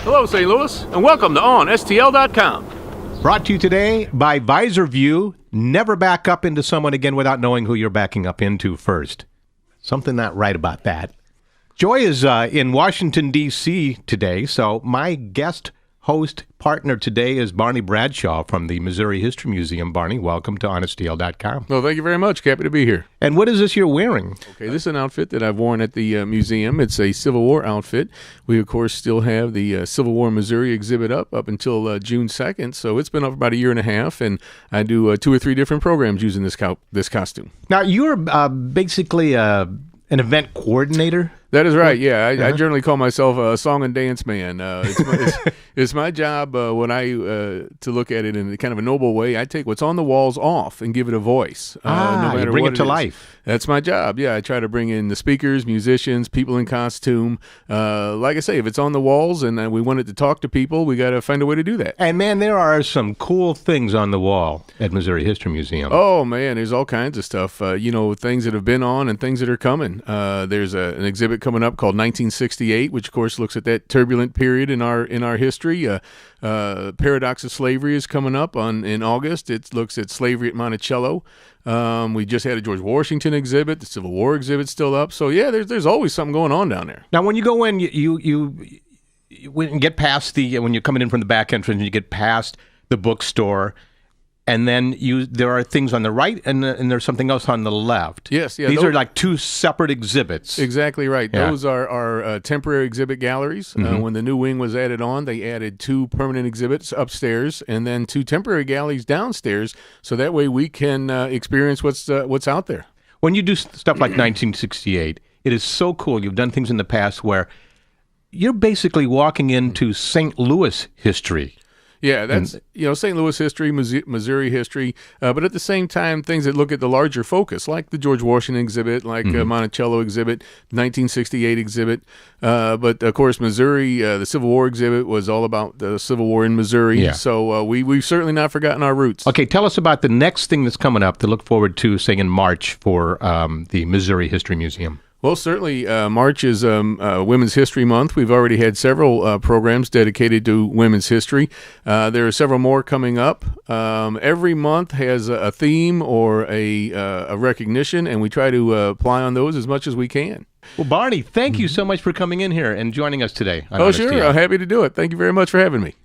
Hello, St. Louis, and welcome to OnSTL.com. Brought to you today by VisorView. Never back up into someone again without knowing who you're backing up into first. Something not right about that. Joy is in Washington, D.C. today, so my guest host partner today is Barney Bradshaw from the Missouri History Museum. Barney, welcome to HonestDL.com. Well, thank you very much. Happy to be here. And what is this you're wearing? Okay, this is an outfit that I've worn at the museum. It's a Civil War outfit. We, of course, still have the Civil War Missouri exhibit up until June 2nd, so it's been up about a year and a half, and I do 2 or 3 different programs using this costume. Now, you're basically an event coordinator? That is right. Yeah, I generally call myself a song and dance man. It's my job when to look at it in kind of a noble way. I take what's on the walls off and give it a voice. No matter you bring what it to life. That's my job. Yeah, I try to bring in the speakers, musicians, people in costume. Like I say, if it's on the walls and we want it to talk to people, we got to find a way to do that. And man, there are some cool things on the wall at Missouri History Museum. Oh man, there's all kinds of stuff. Things that have been on and things that are coming. There's an exhibit coming up called 1968, which of course looks at that turbulent period in our history. Paradox of Slavery is coming up in August. It looks at slavery at Monticello. We just had a George Washington exhibit. The Civil War exhibit's still up. So yeah, there's always something going on down there. Now, when you go in, you get past when you're coming in from the back entrance, you get past the bookstore. And then there are things on the right, and there's something else on the left. Yes, yeah. These are like 2 separate exhibits. Exactly right. Yeah. Those are our temporary exhibit galleries. When the new wing was added on, they added 2 permanent exhibits upstairs and then 2 temporary galleries downstairs, so that way we can experience what's out there. When you do stuff like 1968, it is so cool. You've done things in the past where you're basically walking into St. Louis history. Yeah, that's St. Louis history, Missouri history, but at the same time, things that look at the larger focus, like the George Washington exhibit, like Monticello exhibit, 1968 exhibit. But of course, Missouri, the Civil War exhibit was all about the Civil War in Missouri. Yeah. So we've certainly not forgotten our roots. Okay, tell us about the next thing that's coming up to look forward to, say, in March for the Missouri History Museum. Well, certainly, March is Women's History Month. We've already had several programs dedicated to women's history. There are several more coming up. Every month has a theme or a recognition, and we try to apply on those as much as we can. Well, Barney, thank you so much for coming in here and joining us today. Oh, sure. I'm happy to do it. Thank you very much for having me.